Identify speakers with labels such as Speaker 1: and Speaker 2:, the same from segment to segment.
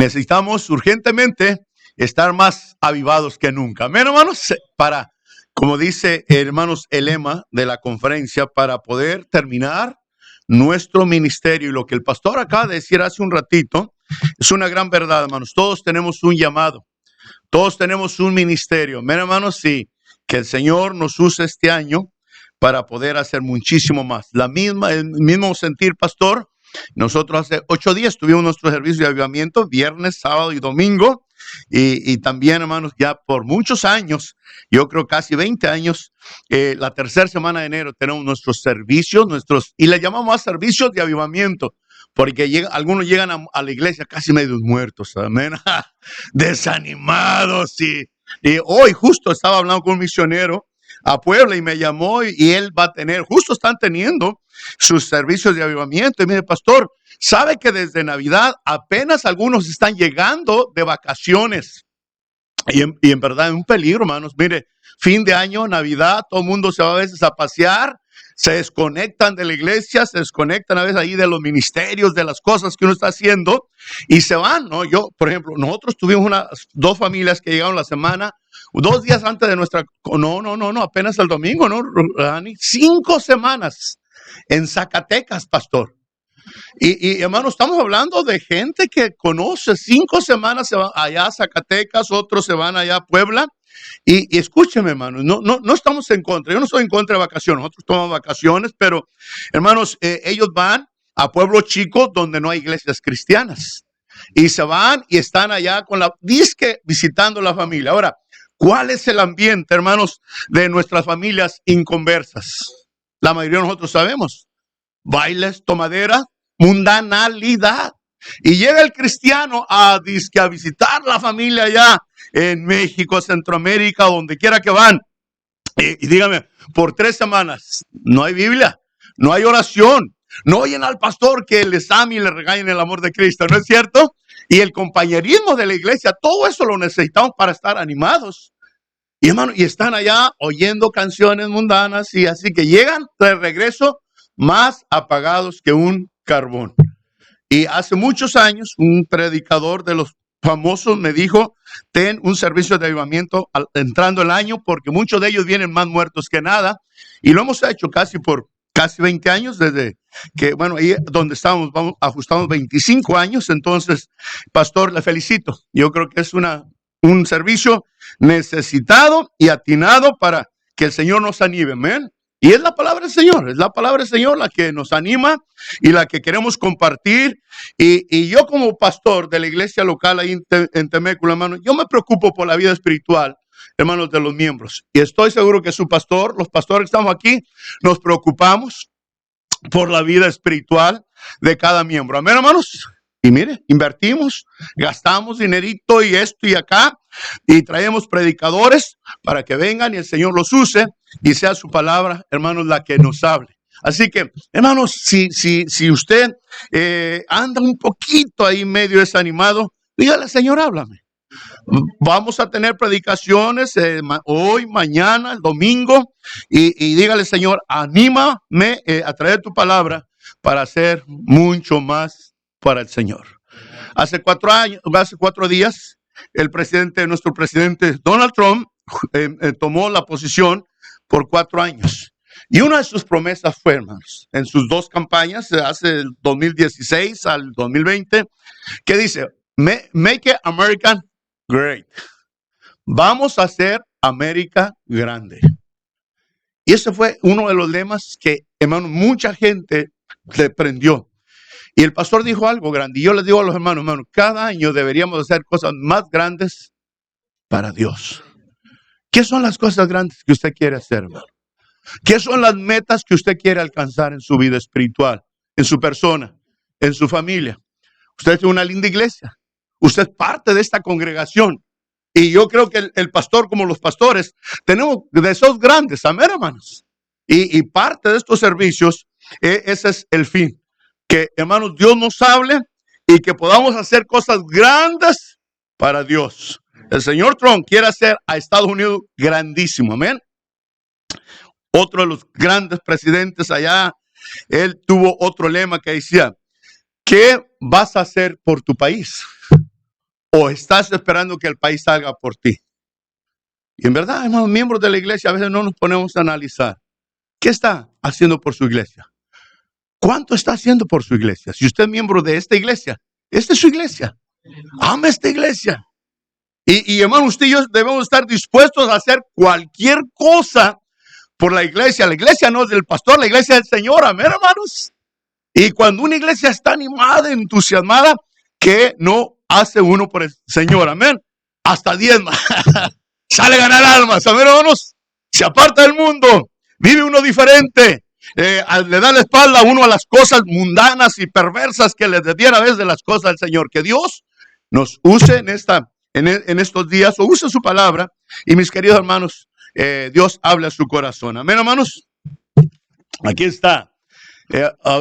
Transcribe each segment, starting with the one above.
Speaker 1: necesitamos urgentemente estar más avivados que nunca. Amén, hermanos, para, como dice, hermanos, el lema de la conferencia, para poder terminar nuestro ministerio. Y lo que el pastor acaba de decir hace un ratito es una gran verdad, hermanos. Todos tenemos un llamado, todos tenemos un ministerio. Amén, hermanos, sí, que el Señor nos use este año para poder hacer muchísimo más. El mismo sentir, pastor. Nosotros hace 8 días tuvimos nuestro servicio de avivamiento, viernes, sábado y domingo. Y también, hermanos, ya por muchos años, yo creo casi 20 años, la tercera semana de enero tenemos nuestros servicios, y le llamamos servicios de avivamiento, porque algunos llegan a la iglesia casi medio muertos, amén, desanimados. Y hoy justo estaba hablando con un misionero a Puebla y me llamó y él va a tener, justo están teniendo sus servicios de avivamiento. Y mire, pastor, sabe que desde Navidad apenas algunos están llegando de vacaciones. Y en verdad es un peligro, hermanos. Mire, fin de año, Navidad, todo el mundo se va a veces a pasear, se desconectan de la iglesia, se desconectan a veces ahí de los ministerios, de las cosas que uno está haciendo y se van, ¿no? Yo, por ejemplo, nosotros tuvimos 2 familias que llegaron la semana, 2 días antes de nuestra, no, apenas el domingo, ¿no, Rani? 5 semanas en Zacatecas, pastor. Y hermanos, estamos hablando de gente que conoce. 5 semanas se van allá a Zacatecas, otros se van allá a Puebla. Y escúcheme, hermanos, no estamos en contra. Yo no estoy en contra de vacaciones, nosotros tomamos vacaciones, pero hermanos, ellos van a pueblos chicos donde no hay iglesias cristianas. Y se van y están allá con disque visitando la familia. Ahora, ¿cuál es el ambiente, hermanos, de nuestras familias inconversas? La mayoría de nosotros sabemos. Bailes, tomadera, mundanalidad. Y llega el cristiano a visitar la familia allá en México, Centroamérica, donde quiera que van. Y dígame, por 3 semanas no hay Biblia, no hay oración, no oyen al pastor que les ame y les regañen el amor de Cristo, ¿no es cierto? Y el compañerismo de la iglesia, todo eso lo necesitamos para estar animados. Y hermano, y están allá oyendo canciones mundanas y así que llegan de regreso más apagados que un carbón. Y hace muchos años, un predicador de los famosos me dijo, ten un servicio de avivamiento entrando el año, porque muchos de ellos vienen más muertos que nada. Y lo hemos hecho por casi 20 años, desde que, bueno, ahí donde estamos, ajustamos 25 años. Entonces, pastor, le felicito. Yo creo que es un servicio necesitado y atinado para que el Señor nos anime, amén. Y es la palabra del Señor la que nos anima y la que queremos compartir. Y yo como pastor de la iglesia local ahí en Temécula, hermano, yo me preocupo por la vida espiritual, hermanos, de los miembros. Y estoy seguro que su pastor, los pastores que estamos aquí, nos preocupamos por la vida espiritual de cada miembro. Amén, hermanos. Y mire, invertimos, gastamos dinerito y esto y acá, y traemos predicadores para que vengan y el Señor los use y sea su palabra, hermanos, la que nos hable. Así que, hermanos, si usted anda un poquito ahí medio desanimado, dígale, Señor, háblame. Vamos a tener predicaciones hoy, mañana, el domingo, y dígale, Señor, anímame a traer tu palabra para hacer mucho más para el Señor. Hace 4 días, nuestro presidente Donald Trump tomó la posición por 4 años. Y una de sus promesas fue, hermanos, en sus 2 campañas, hace el 2016 al 2020, que dice, Make America Great. Vamos a hacer América grande. Y ese fue uno de los lemas que, hermano, mucha gente le prendió. Y el pastor dijo algo grande. Y yo les digo a los hermanos, cada año deberíamos hacer cosas más grandes para Dios. ¿Qué son las cosas grandes que usted quiere hacer, hermano? ¿Qué son las metas que usted quiere alcanzar en su vida espiritual, en su persona, en su familia? Usted es una linda iglesia. Usted es parte de esta congregación. Y yo creo que el pastor, como los pastores, tenemos deseos grandes, amén, hermanos. Y parte de estos servicios, ese es el fin. Que, hermanos, Dios nos hable y que podamos hacer cosas grandes para Dios. El señor Trump quiere hacer a Estados Unidos grandísimo, amén. Otro de los grandes presidentes allá, él tuvo otro lema que decía, ¿qué vas a hacer por tu país? ¿O estás esperando que el país salga por ti? Y en verdad, hermanos, miembros de la iglesia, a veces no nos ponemos a analizar. ¿Qué está haciendo por su iglesia? ¿Cuánto está haciendo por su iglesia? Si usted es miembro de esta iglesia, esta es su iglesia. Ama esta iglesia. Y hermano, usted y yo debemos estar dispuestos a hacer cualquier cosa por la iglesia. La iglesia no es del pastor, la iglesia es del Señor. Amén, hermanos. Y cuando una iglesia está animada, entusiasmada, ¿qué no hace uno por el Señor? Amén. Hasta diezma. Sale a ganar almas. Amén, hermanos. Se aparta del mundo. Vive uno diferente. Le da la espalda a uno a las cosas mundanas y perversas que le desvían a veces de las cosas del Señor. Que Dios nos use en estos días, o use su palabra. Y mis queridos hermanos, Dios habla a su corazón. Amén, hermanos. Aquí está.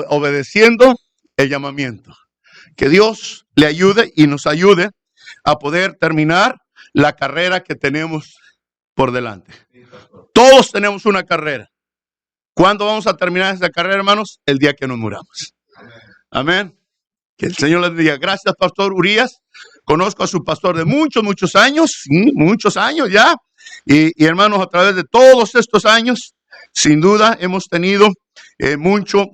Speaker 1: Obedeciendo el llamamiento. Que Dios le ayude y nos ayude a poder terminar la carrera que tenemos por delante. Todos tenemos una carrera. ¿Cuándo vamos a terminar esa carrera, hermanos? El día que nos muramos. Amén. Que el Señor les diga, gracias, Pastor Urias. Conozco a su pastor de muchos años, muchos años ya. Y hermanos, a través de todos estos años, sin duda hemos tenido mucho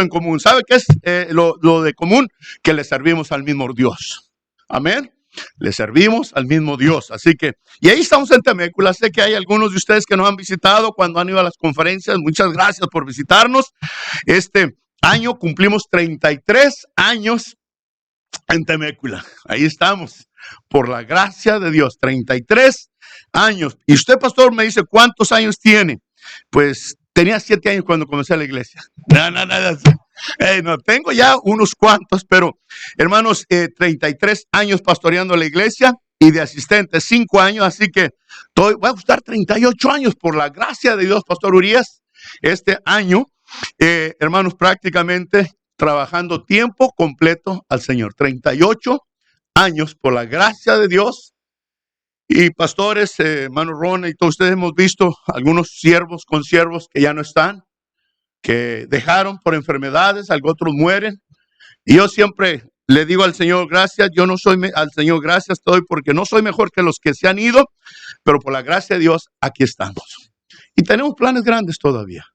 Speaker 1: en común. ¿Sabe qué es lo de común? Que le servimos al mismo Dios. Amén. Le servimos al mismo Dios. Así que, y ahí estamos en Temécula. Sé que hay algunos de ustedes que nos han visitado cuando han ido a las conferencias. Muchas gracias por visitarnos. Este año cumplimos 33 años en Temécula. Ahí estamos. Por la gracia de Dios, 33 años. Y usted, pastor, me dice, ¿cuántos años tiene? Pues tenía 7 años cuando comencé la iglesia. No, tengo ya unos cuantos, pero hermanos, 33 años pastoreando la iglesia y de asistente 5 años, así que voy a gustar 38 años por la gracia de Dios, Pastor Urias. Este año, hermanos, prácticamente trabajando tiempo completo al Señor. 38 años por la gracia de Dios. Y pastores, hermano Ron y todos ustedes hemos visto algunos consiervos que ya no están, que dejaron por enfermedades, otros mueren. Y yo siempre le digo al Señor, gracias, yo no soy, al Señor gracias te doy porque no soy mejor que los que se han ido, pero por la gracia de Dios aquí estamos. Y tenemos planes grandes todavía.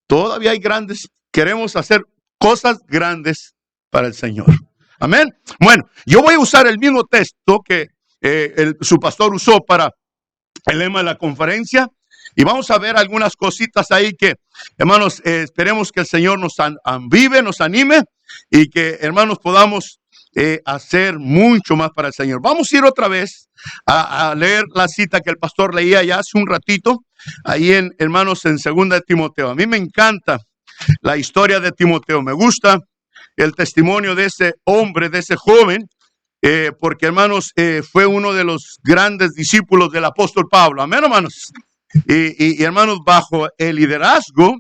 Speaker 1: Todavía hay grandes, queremos hacer cosas grandes para el Señor. Amén. Bueno, yo voy a usar el mismo texto que su pastor usó para el lema de la conferencia. Y vamos a ver algunas cositas ahí que, hermanos, esperemos que el Señor nos avive, nos anime y que, hermanos, podamos hacer mucho más para el Señor. Vamos a ir otra vez a leer la cita que el pastor leía ya hace un ratito, ahí hermanos, en 2 de Timoteo. A mí me encanta la historia de Timoteo, me gusta el testimonio de ese hombre, de ese joven, porque, hermanos, fue uno de los grandes discípulos del apóstol Pablo. Amén, hermanos. Y hermanos, bajo el liderazgo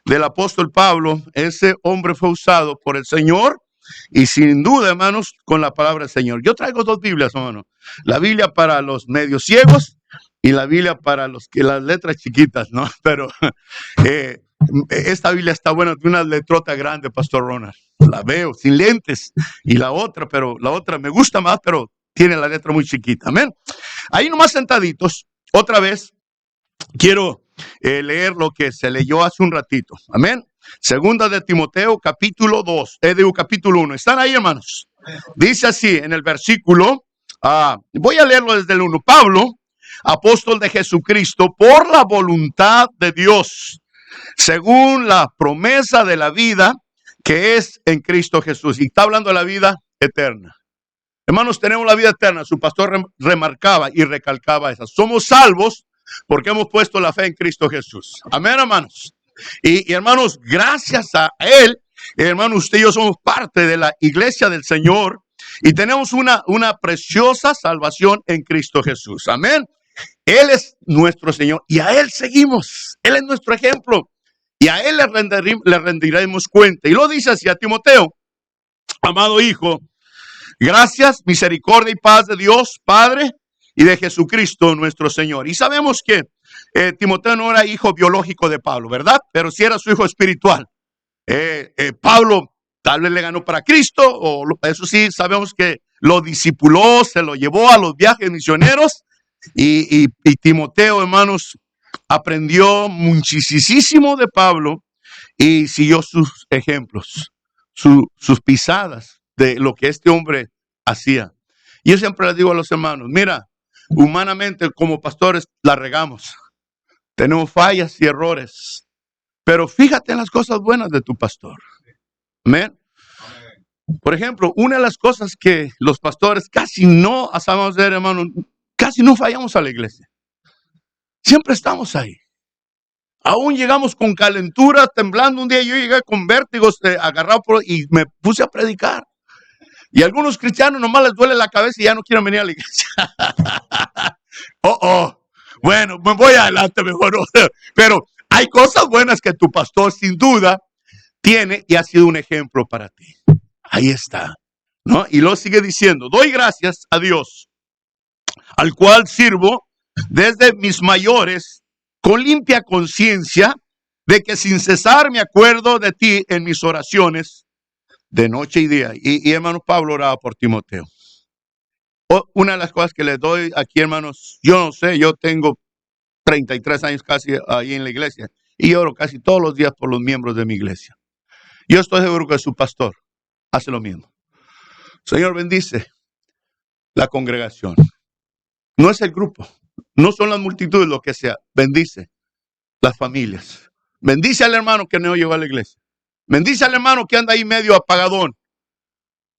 Speaker 1: del apóstol Pablo, ese hombre fue usado por el Señor y sin duda, hermanos, con la palabra del Señor. Yo traigo 2 Biblias, hermano. La Biblia para los medio ciegos y la Biblia para los que las letras chiquitas, ¿no? Pero esta Biblia está buena, tiene una letrota grande, Pastor Ronald. La veo sin lentes. Y la otra me gusta más, pero tiene la letra muy chiquita. Amén. Ahí nomás sentaditos, otra vez. Quiero leer lo que se leyó hace un ratito. Amén. 2 de Timoteo, capítulo 2, capítulo 1. ¿Están ahí, hermanos? Dice así en el versículo, voy a leerlo desde el 1. Pablo, apóstol de Jesucristo, por la voluntad de Dios, según la promesa de la vida que es en Cristo Jesús. Y está hablando de la vida eterna. Hermanos, tenemos la vida eterna. Su pastor remarcaba y recalcaba eso. Somos salvos porque hemos puesto la fe en Cristo Jesús. Amén, hermanos. Y hermanos, gracias a Él, hermanos, usted y yo somos parte de la iglesia del Señor y tenemos una preciosa salvación en Cristo Jesús. Amén. Él es nuestro Señor y a Él seguimos. Él es nuestro ejemplo y a Él le rendiremos cuenta. Y lo dice así a Timoteo, amado hijo, gracias, misericordia y paz de Dios, Padre, y de Jesucristo nuestro Señor. Y sabemos que Timoteo no era hijo biológico de Pablo, ¿verdad? Pero sí era su hijo espiritual. Pablo Tal vez le ganó para Cristo, eso sí, sabemos que lo discipuló, se lo llevó a los viajes misioneros. Y Timoteo, hermanos, aprendió muchísimo de Pablo y siguió sus ejemplos, sus pisadas de lo que este hombre hacía. Y yo siempre les digo a los hermanos, mira, humanamente como pastores la regamos. Tenemos fallas y errores, pero fíjate en las cosas buenas de tu pastor. Amén. Por ejemplo, una de las cosas que los pastores casi no sabemos hacer, hermano, casi no fallamos a la iglesia. Siempre estamos ahí. Aún llegamos con calentura, temblando. Un día yo llegué con vértigos, agarrado y me puse a predicar. Y a algunos cristianos nomás les duele la cabeza y ya no quieren venir a la iglesia. Bueno, me voy adelante mejor. Pero hay cosas buenas que tu pastor sin duda tiene y ha sido un ejemplo para ti. Ahí está, ¿no? Y lo sigue diciendo, doy gracias a Dios, al cual sirvo desde mis mayores con limpia conciencia, de que sin cesar me acuerdo de ti en mis oraciones de noche y día. Y hermano Pablo oraba por Timoteo. Una de las cosas que les doy aquí, hermanos, yo no sé, yo tengo 33 años casi ahí en la iglesia y oro casi todos los días por los miembros de mi iglesia. Yo estoy seguro que su pastor hace lo mismo. Señor, bendice la congregación. No es el grupo, no son las multitudes, lo que sea. Bendice las familias. Bendice al hermano que no llegó a la iglesia. Bendice al hermano que anda ahí medio apagadón.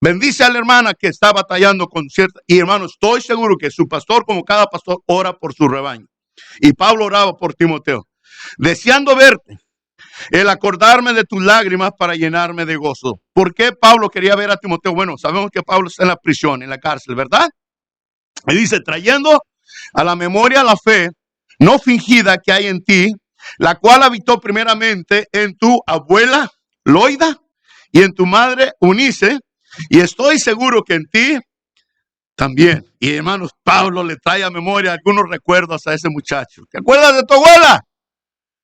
Speaker 1: Bendice a la hermana que está batallando con cierta. Y hermano, estoy seguro que su pastor, como cada pastor, ora por su rebaño. Y Pablo oraba por Timoteo, deseando verte, el acordarme de tus lágrimas para llenarme de gozo. ¿Por qué Pablo quería ver a Timoteo? Bueno, sabemos que Pablo está en la prisión, en la cárcel, ¿verdad? Y dice, trayendo a la memoria la fe no fingida que hay en ti, la cual habitó primeramente en tu abuela Loida y en tu madre Unice, y estoy seguro que en ti también. Y hermanos, Pablo le trae a memoria algunos recuerdos a ese muchacho. ¿Te acuerdas de tu abuela?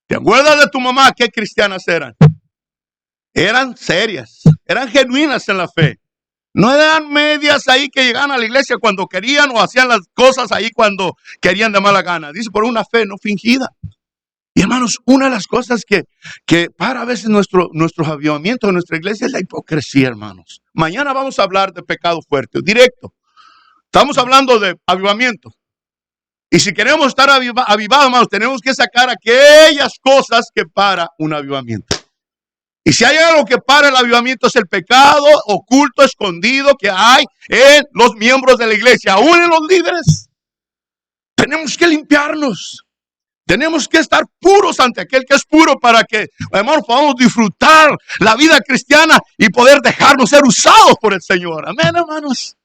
Speaker 1: ¿Te acuerdas de tu mamá? ¿Qué cristianas eran? Eran serias, eran genuinas en la fe. No eran medias ahí que llegaban a la iglesia cuando querían o hacían las cosas ahí cuando querían de mala gana. Dice, por una fe no fingida. Y hermanos, una de las cosas que para a veces nuestros avivamientos de nuestra iglesia es la hipocresía, hermanos. Mañana vamos a hablar de pecado fuerte, directo. Estamos hablando de avivamiento. Y si queremos estar avivados, hermanos, tenemos que sacar aquellas cosas que para un avivamiento. Y si hay algo que para el avivamiento es el pecado oculto, escondido que hay en los miembros de la iglesia, aún en los líderes. Tenemos que limpiarnos. Tenemos que estar puros ante aquel que es puro para que, hermanos, podamos disfrutar la vida cristiana y poder dejarnos ser usados por el Señor. Amén, hermanos.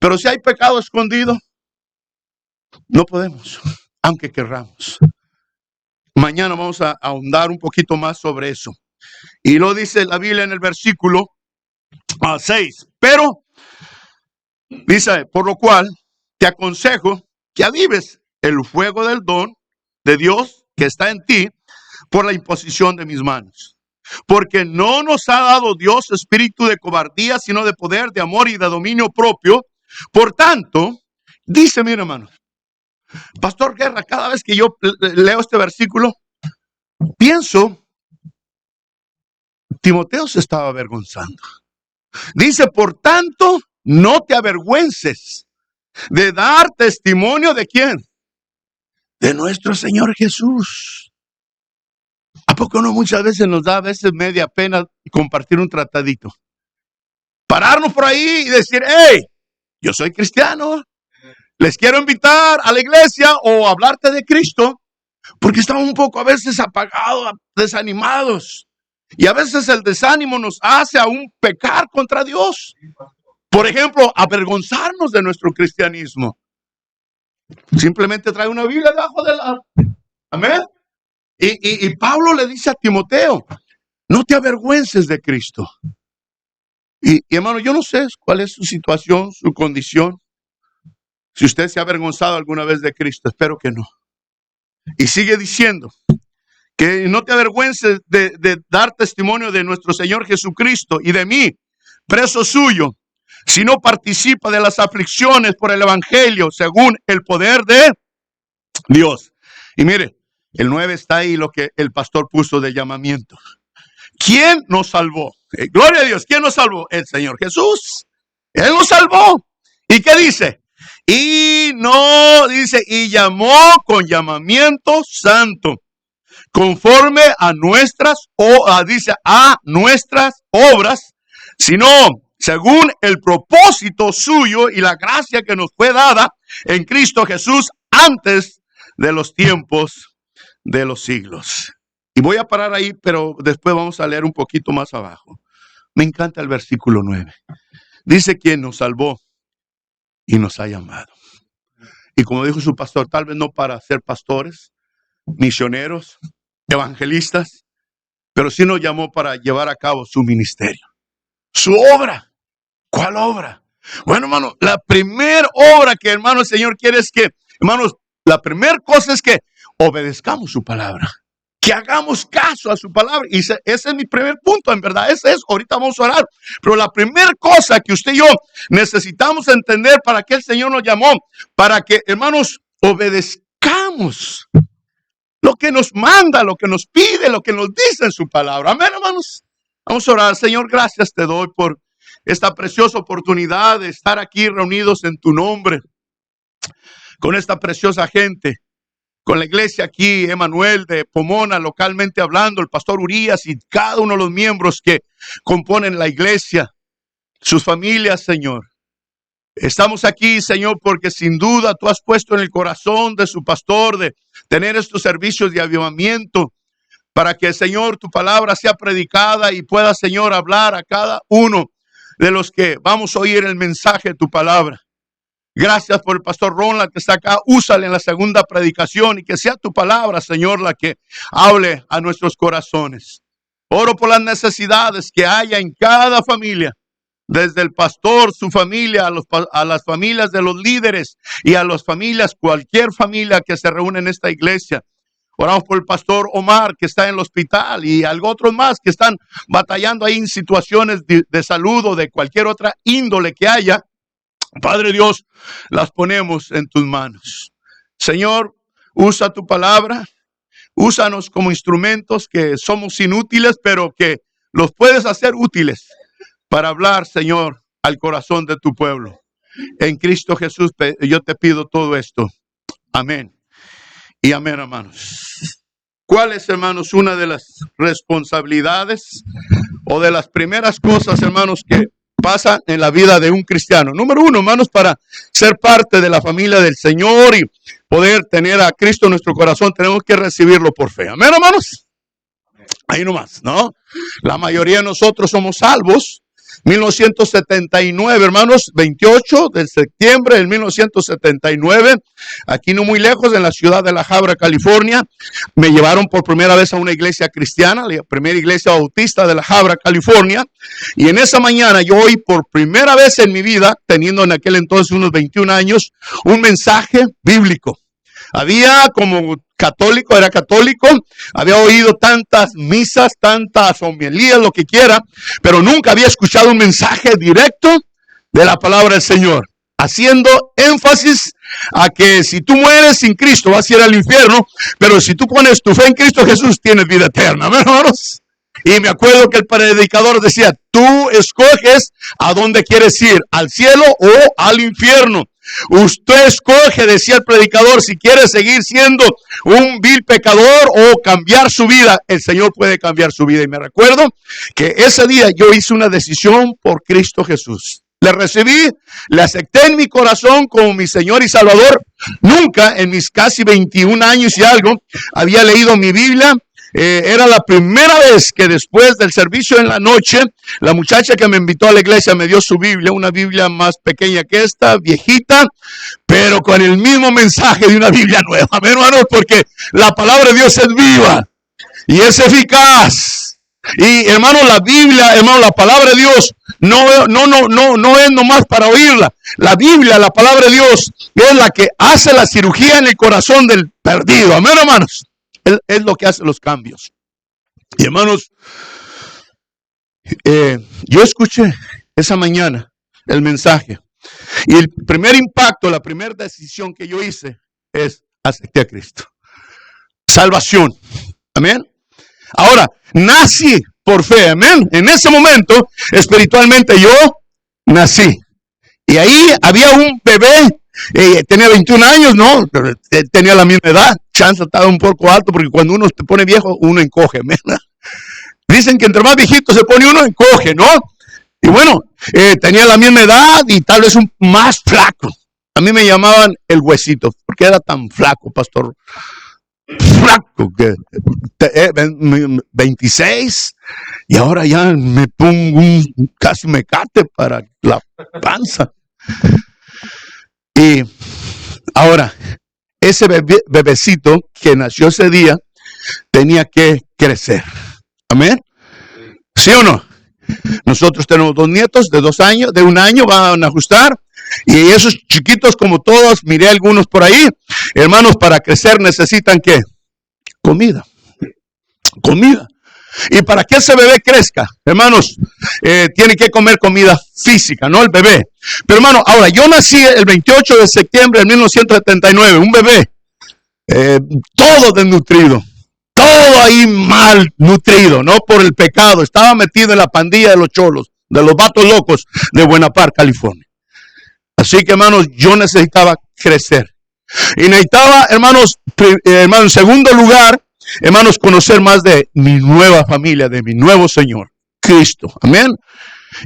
Speaker 1: Pero si hay pecado escondido, no podemos, aunque querramos. Mañana vamos a ahondar un poquito más sobre eso. Y lo dice la Biblia en el versículo 6. Pero, dice, por lo cual te aconsejo que avives el fuego del don de Dios que está en ti por la imposición de mis manos. Porque no nos ha dado Dios espíritu de cobardía, sino de poder, de amor y de dominio propio. Por tanto, dice, mira, hermanos, Pastor Guerra, cada vez que yo leo este versículo, pienso, Timoteo se estaba avergonzando. Dice, por tanto, no te avergüences de dar testimonio de ¿quién? De nuestro Señor Jesús. ¿A poco no muchas veces nos da a veces media pena compartir un tratadito? Pararnos por ahí y decir, hey, yo soy cristiano, les quiero invitar a la iglesia o hablarte de Cristo, porque estamos un poco a veces apagados, desanimados. Y a veces el desánimo nos hace aún pecar contra Dios. Por ejemplo, avergonzarnos de nuestro cristianismo. Simplemente trae una Biblia debajo de la... Amén. Y Pablo le dice a Timoteo, no te avergüences de Cristo. Y hermano, yo no sé cuál es su situación, su condición. Si usted se ha avergonzado alguna vez de Cristo, espero que no. Y sigue diciendo que no te avergüences de dar testimonio de nuestro Señor Jesucristo y de mí, preso suyo, sino participa de las aflicciones por el evangelio según el poder de Dios. Y mire, el 9 está ahí lo que el pastor puso de llamamiento. ¿Quién nos salvó? Gloria a Dios. ¿Quién nos salvó? El Señor Jesús. Él nos salvó. ¿Y qué dice? Y no, dice, y llamó con llamamiento santo, conforme a nuestras, dice, a nuestras obras, sino según el propósito suyo y la gracia que nos fue dada en Cristo Jesús antes de los tiempos de los siglos. Y voy a parar ahí, pero después vamos a leer un poquito más abajo. Me encanta el versículo 9. Dice quien nos salvó y nos ha llamado. Y como dijo su pastor, tal vez no para ser pastores, misioneros, evangelistas, pero sí nos llamó para llevar a cabo su ministerio, su obra. ¿Cuál obra? Bueno, hermano, la primera obra que, hermano, el Señor quiere es que, hermanos, la primera cosa es que obedezcamos su palabra, que hagamos caso a su palabra. Y ese es mi primer punto, en verdad. Ese es, ahorita vamos a orar. Pero la primera cosa que usted y yo necesitamos entender para que el Señor nos llamó, para que, hermanos, obedezcamos lo que nos manda, lo que nos pide, lo que nos dice en su palabra. Amén, hermanos. Vamos a orar. Señor, gracias te doy por esta preciosa oportunidad de estar aquí reunidos en tu nombre, con esta preciosa gente, con la iglesia aquí, Emanuel de Pomona, localmente hablando, el pastor Urias y cada uno de los miembros que componen la iglesia, sus familias, Señor. Estamos aquí, Señor, porque sin duda tú has puesto en el corazón de su pastor de tener estos servicios de avivamiento para que, Señor, tu palabra sea predicada y pueda, Señor, hablar a cada uno de los que vamos a oír el mensaje de tu palabra. Gracias por el pastor Ronald que está acá. Úsale en la segunda predicación y que sea tu palabra, Señor, la que hable a nuestros corazones. Oro por las necesidades que haya en cada familia, desde el pastor, su familia, a las familias de los líderes y a las familias, cualquier familia que se reúne en esta iglesia. Oramos por el pastor Omar que está en el hospital y algo otros más que están batallando ahí en situaciones de salud o de cualquier otra índole que haya. Padre Dios, las ponemos en tus manos. Señor, usa tu palabra, úsanos como instrumentos que somos inútiles, pero que los puedes hacer útiles para hablar, Señor, al corazón de tu pueblo. En Cristo Jesús yo te pido todo esto. Amén. Y amén, hermanos. ¿Cuál es, hermanos, una de las responsabilidades o de las primeras cosas, hermanos, que pasa en la vida de un cristiano? Número uno, hermanos, para ser parte de la familia del Señor y poder tener a Cristo en nuestro corazón, tenemos que recibirlo por fe. Amén, hermanos. Ahí nomás, ¿no? La mayoría de nosotros somos salvos. 1979, hermanos, 28 de septiembre del 1979, aquí no muy lejos, en la ciudad de La Habra, California, me llevaron por primera vez a una iglesia cristiana, la primera iglesia bautista de La Habra, California, y en esa mañana yo oí por primera vez en mi vida, teniendo en aquel entonces unos 21 años, un mensaje bíblico. Había como católico, era católico, había oído tantas misas, tantas homilías, lo que quiera, pero nunca había escuchado un mensaje directo de la palabra del Señor, haciendo énfasis a que si tú mueres sin Cristo vas a ir al infierno, pero si tú pones tu fe en Cristo Jesús tienes vida eterna, hermanos. Y me acuerdo que el predicador decía, tú escoges a dónde quieres ir, al cielo o al infierno. Usted escoge, decía el predicador, si quiere seguir siendo un vil pecador o cambiar su vida. El Señor puede cambiar su vida. Y me recuerdo que ese día yo hice una decisión por Cristo Jesús. Le recibí, le acepté en mi corazón como mi Señor y Salvador. Nunca en mis casi 21 años y algo había leído mi Biblia. Era la primera vez que después del servicio en la noche, la muchacha que me invitó a la iglesia me dio su Biblia, una Biblia más pequeña que esta, viejita, pero con el mismo mensaje de una Biblia nueva, hermanos, porque la palabra de Dios es viva y es eficaz. Y hermano, la Biblia, hermano, la palabra de Dios no es nomás para oírla. La Biblia, la palabra de Dios, es la que hace la cirugía en el corazón del perdido. Amén, hermanos. Él es lo que hace los cambios. Y hermanos, yo escuché esa mañana el mensaje. Y el primer impacto, la primera decisión que yo hice es acepté a Cristo. Salvación. Amén. Ahora, nací por fe. Amén. En ese momento, espiritualmente yo nací. Y ahí había un bebé. Tenía 21 años, ¿no? Tenía la misma edad. Chance estaba un poco alto porque cuando uno se pone viejo, uno encoge. Amén. Dicen que entre más viejito se pone uno, encoge, ¿no? Y bueno, tenía la misma edad y tal vez un más flaco. A mí me llamaban el huesito, porque era tan flaco, pastor. Flaco, que 26, y ahora ya me pongo casi mecate para la panza. Y ahora, ese bebecito que nació ese día tenía que crecer. Amén. ¿Sí o no? Nosotros tenemos 2 nietos de 2 años, de 1 año, van a ajustar. Y esos chiquitos como todos, miré algunos por ahí, hermanos, para crecer necesitan ¿qué? Comida. Comida. Y para que ese bebé crezca, hermanos, tiene que comer comida física, no el bebé. Pero hermano, ahora yo nací el 28 de septiembre de 1979, un bebé, todo desnutrido. Todo ahí mal nutrido, no por el pecado. Estaba metido en la pandilla de los cholos, de los vatos locos de Buena Park, California. Así que, hermanos, yo necesitaba crecer. Y necesitaba, hermanos, en segundo lugar, hermanos, conocer más de mi nueva familia, de mi nuevo Señor, Cristo. Amén.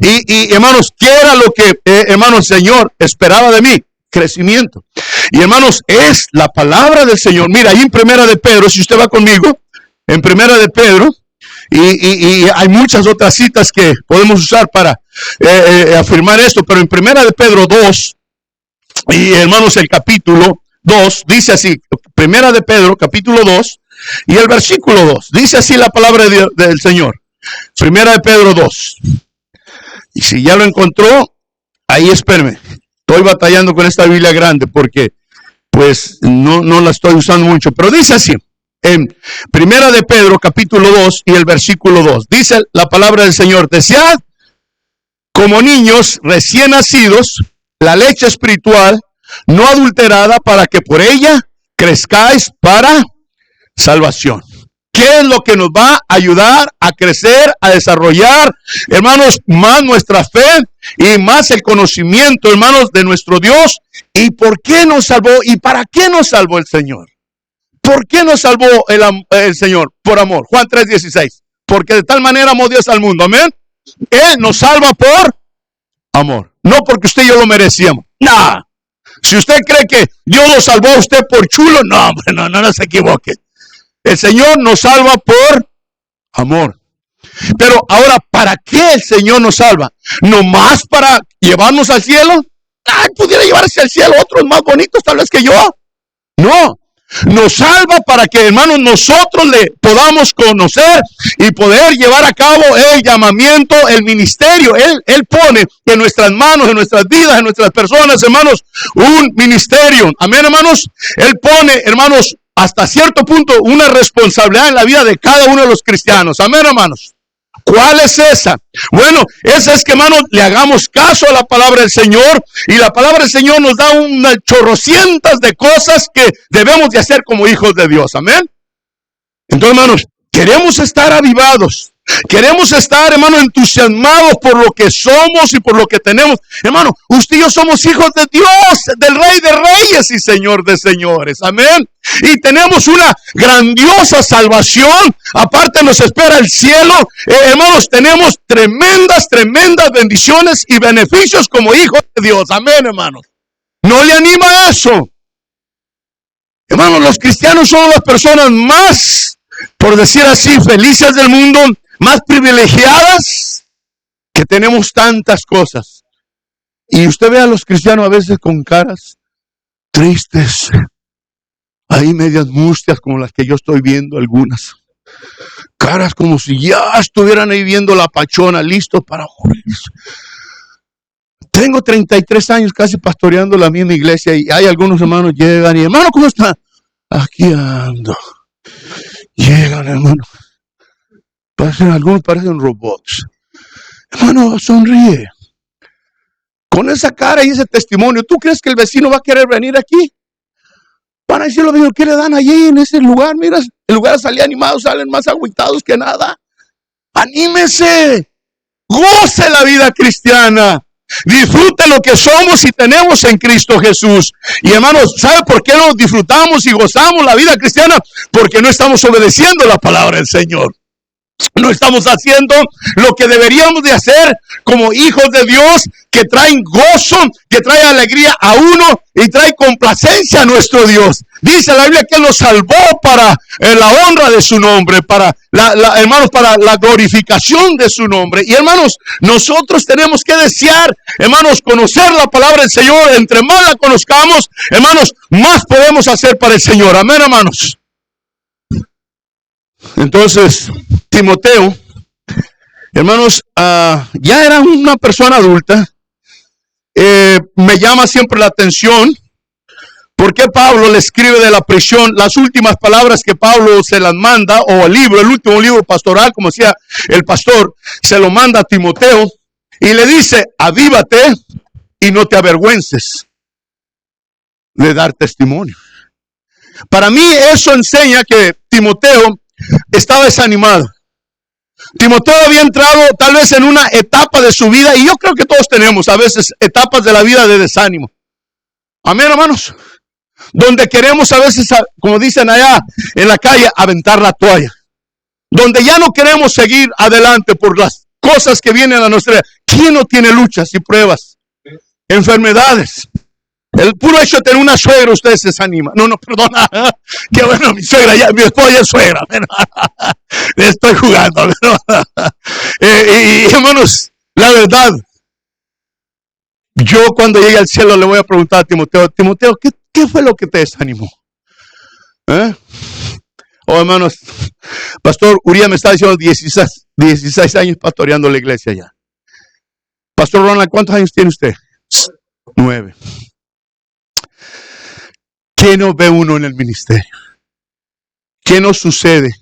Speaker 1: Y hermanos, ¿qué era lo que, hermanos, el Señor esperaba de mí? Crecimiento. Y hermanos, es la palabra del Señor. Mira, ahí en Primera de Pedro, si usted va conmigo, en Primera de Pedro, y hay muchas otras citas que podemos usar para afirmar esto, pero en Primera de Pedro 2, y hermanos, el capítulo 2, dice así, Primera de Pedro, capítulo 2, y el versículo 2, dice así la palabra del Señor. Primera de Pedro 2. Y si ya lo encontró, ahí espérame. Estoy batallando con esta Biblia grande porque pues no la estoy usando mucho. Pero dice así, en Primera de Pedro, capítulo 2 y el versículo 2. Dice la palabra del Señor, desead como niños recién nacidos la leche espiritual no adulterada para que por ella crezcáis para salvación. ¿Qué es lo que nos va a ayudar a crecer, a desarrollar, hermanos, más nuestra fe y más el conocimiento, hermanos, de nuestro Dios? ¿Y por qué nos salvó? ¿Y para qué nos salvó el Señor? ¿Por qué nos salvó el Señor? Por amor. Juan 3:16. Porque de tal manera amó Dios al mundo. Amén. Él nos salva por amor. No porque usted y yo lo merecíamos. Nah. Si usted cree que Dios lo salvó a usted por chulo, no se equivoque. El Señor nos salva por amor. Pero ahora, ¿para qué el Señor nos salva? ¿No más para llevarnos al cielo? Ay, pudiera llevarse al cielo otros más bonitos tal vez que yo. No. Nos salva para que, hermanos, nosotros le podamos conocer y poder llevar a cabo el llamamiento, el ministerio. Él pone en nuestras manos, en nuestras vidas, en nuestras personas, hermanos, un ministerio. Amén, hermanos. Él pone, hermanos, hasta cierto punto una responsabilidad en la vida de cada uno de los cristianos. Amén, hermanos. ¿Cuál es esa? Bueno, esa es que, hermanos, le hagamos caso a la palabra del Señor, y la palabra del Señor nos da unas chorrocientas de cosas que debemos de hacer como hijos de Dios. Amén. Entonces, hermanos, queremos estar avivados. Queremos estar, hermano, entusiasmados por lo que somos y por lo que tenemos. Hermano, usted y yo somos hijos de Dios, del Rey de Reyes y Señor de Señores. Amén. Y tenemos una grandiosa salvación. Aparte nos espera el cielo. Hermanos, tenemos tremendas bendiciones y beneficios como hijos de Dios. Amén, hermanos. ¿No le anima eso? Hermanos, los cristianos son las personas más, por decir así, felices del mundo, más privilegiadas, que tenemos tantas cosas. Y usted ve a los cristianos a veces con caras tristes, ahí medias mustias como las que yo estoy viendo algunas. Caras como si ya estuvieran ahí viendo la pachona, listos para morir. Tengo 33 años casi pastoreando la misma iglesia y hay algunos hermanos llegan y, hermano, ¿cómo está? Aquí ando. Llegan, hermano. Algunos parecen robots. Hermano, sonríe. Con esa cara y ese testimonio, ¿tú crees que el vecino va a querer venir aquí? Van a decir los vecinos, ¿qué le dan allí en ese lugar? Mira, en lugar de salir animados, salen más agüitados que nada. ¡Anímese! ¡Goce la vida cristiana! Disfrute lo que somos y tenemos en Cristo Jesús. Y hermanos, ¿sabe por qué no disfrutamos y gozamos la vida cristiana? Porque no estamos obedeciendo la palabra del Señor. No estamos haciendo lo que deberíamos de hacer como hijos de Dios, que traen gozo, que trae alegría a uno y trae complacencia a nuestro Dios. Dice la Biblia que Él nos salvó para la honra de su nombre, para hermanos, para la glorificación de su nombre. Y hermanos, nosotros tenemos que desear, hermanos, conocer la palabra del Señor. Entre más la conozcamos, hermanos, más podemos hacer para el Señor. Amén, hermanos. Entonces, Timoteo, hermanos, ya era una persona adulta. Me llama siempre la atención porque Pablo le escribe de la prisión las últimas palabras que Pablo se las manda, o el último libro pastoral, como decía el pastor, se lo manda a Timoteo y le dice: avívate y no te avergüences de dar testimonio. Para mí eso enseña que Timoteo estaba desanimado. Timoteo había entrado tal vez en una etapa de su vida, y yo creo que todos tenemos a veces etapas de la vida de desánimo. Amén, hermanos. Donde queremos a veces, como dicen allá en la calle, aventar la toalla. Donde ya no queremos seguir adelante por las cosas que vienen a nuestra vida. ¿Quién no tiene luchas y pruebas? Enfermedades. El puro hecho de tener una suegra, usted se desanima. No, perdona. Qué bueno, mi suegra, mi esposa ya es suegra. Le estoy jugando. Y hermanos, la verdad, yo cuando llegue al cielo le voy a preguntar a Timoteo: Timoteo, ¿qué fue lo que te desanimó? Oh, hermanos, Pastor Uriah me está diciendo 16 años pastoreando la iglesia ya. Pastor Ronald, ¿cuántos años tiene usted? 9. ¿Qué no ve uno en el ministerio? ¿Qué no sucede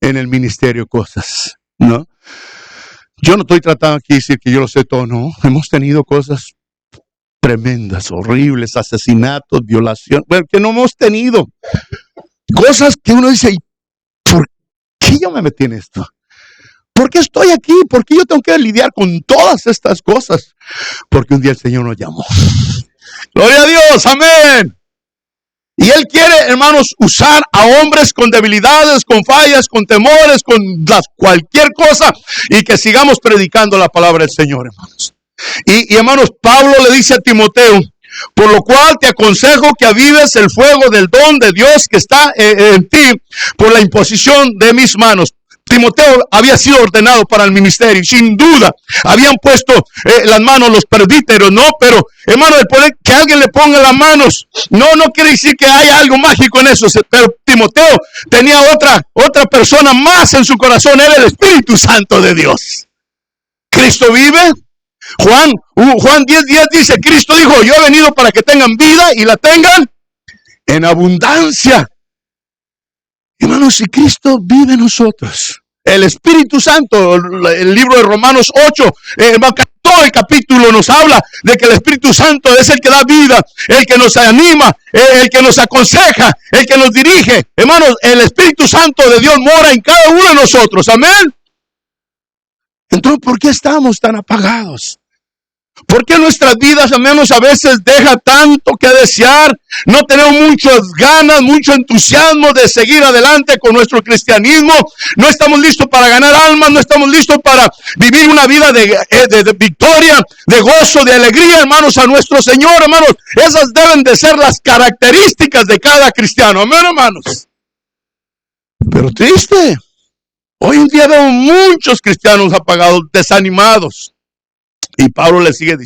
Speaker 1: en el ministerio? Cosas, ¿no? Yo no estoy tratando aquí de decir que yo lo sé todo, no. Hemos tenido cosas tremendas, horribles, asesinatos, violación, bueno, que no hemos tenido. Cosas que uno dice: ¿por qué yo me metí en esto? ¿Por qué estoy aquí? ¿Por qué yo tengo que lidiar con todas estas cosas? Porque un día el Señor nos llamó. Gloria a Dios, amén. Y Él quiere, hermanos, usar a hombres con debilidades, con fallas, con temores, con cualquier cosa, y que sigamos predicando la palabra del Señor, hermanos. Y hermanos, Pablo le dice a Timoteo: por lo cual te aconsejo que avives el fuego del don de Dios que está en ti por la imposición de mis manos. Timoteo había sido ordenado para el ministerio, sin duda. Habían puesto las manos los presbíteros, ¿no? Pero, hermano, el poder que alguien le ponga las manos, no quiere decir que haya algo mágico en eso. Pero Timoteo tenía otra persona más en su corazón. Era el Espíritu Santo de Dios. Cristo vive. Juan 10:10 dice: Cristo dijo: yo he venido para que tengan vida y la tengan en abundancia. Hermanos, si Cristo vive en nosotros, el Espíritu Santo, el libro de Romanos 8, todo el capítulo nos habla de que el Espíritu Santo es el que da vida, el que nos anima, el que nos aconseja, el que nos dirige. Hermanos, el Espíritu Santo de Dios mora en cada uno de nosotros. Amén. Entonces, ¿por qué estamos tan apagados? ¿Por qué nuestras vidas, al menos a veces, deja tanto que desear? No tenemos muchas ganas, mucho entusiasmo de seguir adelante con nuestro cristianismo. No estamos listos para ganar almas, no estamos listos para vivir una vida de victoria, de gozo, de alegría, hermanos, a nuestro Señor, hermanos. Esas deben de ser las características de cada cristiano. Amén, hermanos. Pero triste. Hoy en día veo muchos cristianos apagados, desanimados. Y Pablo le sigue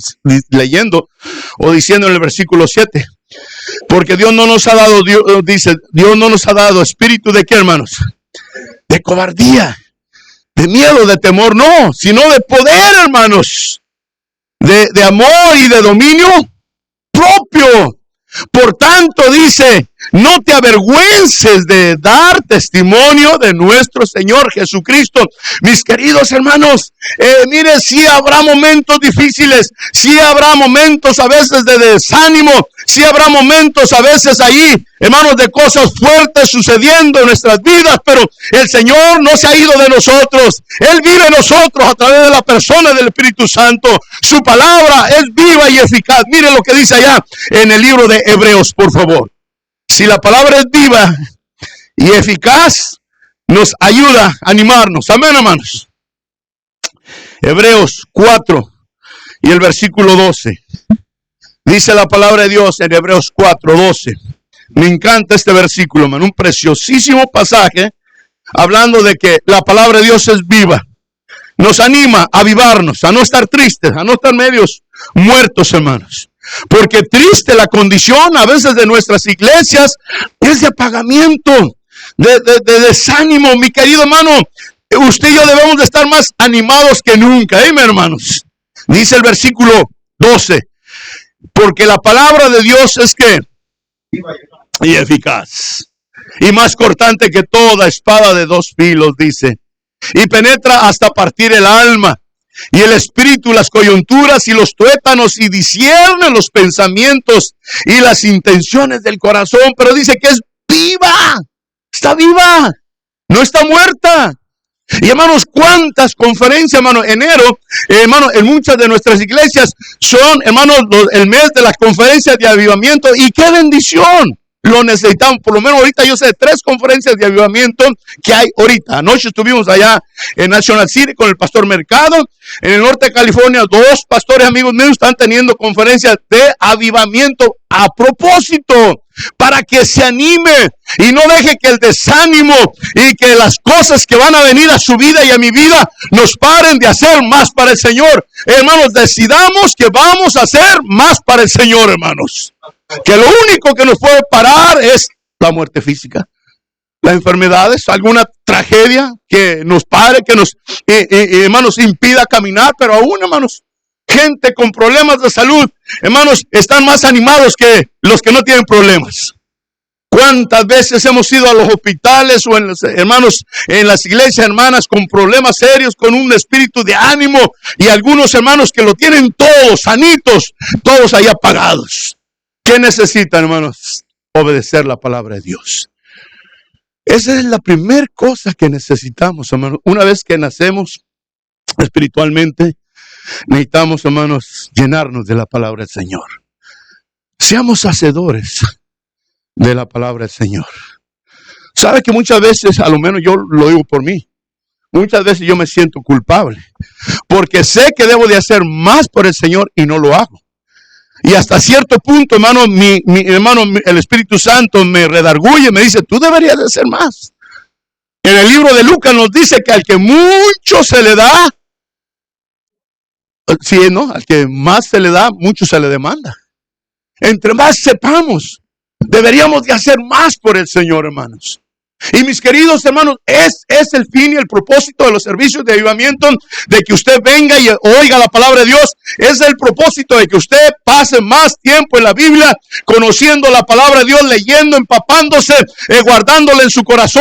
Speaker 1: leyendo o diciendo en el versículo 7: porque Dios no nos ha dado, Dios no nos ha dado espíritu de ¿qué, hermanos? De cobardía, de miedo, de temor, no, sino de poder, hermanos, de amor y de dominio propio. Por tanto, dice, no te avergüences de dar testimonio de nuestro Señor Jesucristo. Mis queridos hermanos, mire, sí habrá momentos difíciles, sí habrá momentos a veces de desánimo, sí habrá momentos a veces ahí, hermanos, de cosas fuertes sucediendo en nuestras vidas, pero el Señor no se ha ido de nosotros. Él vive en nosotros a través de la persona del Espíritu Santo. Su palabra es viva y eficaz. Mire lo que dice allá en el libro de Hebreos, por favor. Si la palabra es viva y eficaz, nos ayuda a animarnos. Amén, hermanos. Hebreos 4 y el versículo 12. Dice la palabra de Dios en Hebreos 4, 12. Me encanta este versículo, hermano. Un preciosísimo pasaje hablando de que la palabra de Dios es viva. Nos anima a avivarnos, a no estar tristes, a no estar medios muertos, hermanos. Porque triste la condición a veces de nuestras iglesias es de apagamiento, de desánimo. Mi querido hermano, usted y yo debemos de estar más animados que nunca, ¿eh, hermanos? Dice el versículo 12, porque la palabra de Dios es que y eficaz y más cortante que toda espada de dos filos, dice, y penetra hasta partir el alma y el espíritu, las coyunturas y los tuétanos, y discierne los pensamientos y las intenciones del corazón. Pero dice que es viva, está viva, no está muerta. Y hermanos, cuántas conferencias, hermano, enero, hermano, en muchas de nuestras iglesias son, hermanos, el mes de las conferencias de avivamiento, y qué bendición. Lo necesitamos, por lo menos ahorita yo sé de 3 conferencias de avivamiento que hay ahorita. Anoche estuvimos allá en National City con el pastor Mercado. En el norte de California, 2 pastores amigos míos están teniendo conferencias de avivamiento a propósito, para que se anime y no deje que el desánimo y que las cosas que van a venir a su vida y a mi vida nos paren de hacer más para el Señor. Hermanos, decidamos que vamos a hacer más para el Señor, hermanos. Que lo único que nos puede parar es la muerte física, las enfermedades, alguna tragedia que nos pare, que nos, hermanos, impida caminar. Pero aún, hermanos, gente con problemas de salud, hermanos, están más animados que los que no tienen problemas. ¿Cuántas veces hemos ido a los hospitales o hermanos, en las iglesias hermanas con problemas serios, con un espíritu de ánimo, y algunos hermanos que lo tienen todos sanitos, todos ahí apagados? ¿Qué necesitan, hermanos? Obedecer la palabra de Dios. Esa es la primera cosa que necesitamos, hermanos. Una vez que nacemos espiritualmente, necesitamos, hermanos, llenarnos de la palabra del Señor. Seamos hacedores de la palabra del Señor. Sabe que muchas veces, a lo menos yo lo digo por mí, muchas veces yo me siento culpable, porque sé que debo de hacer más por el Señor y no lo hago. Y hasta cierto punto, hermano, el Espíritu Santo me redarguye, me dice, tú deberías de hacer más. En el libro de Lucas nos dice que al que mucho se le da, sí, ¿no? Al que más se le da, mucho se le demanda. Entre más sepamos, deberíamos de hacer más por el Señor, hermanos. Y mis queridos hermanos, es el fin y el propósito de los servicios de avivamiento, de que usted venga y oiga la palabra de Dios. Es el propósito de que usted pase más tiempo en la Biblia, conociendo la palabra de Dios, leyendo, empapándose, guardándola en su corazón.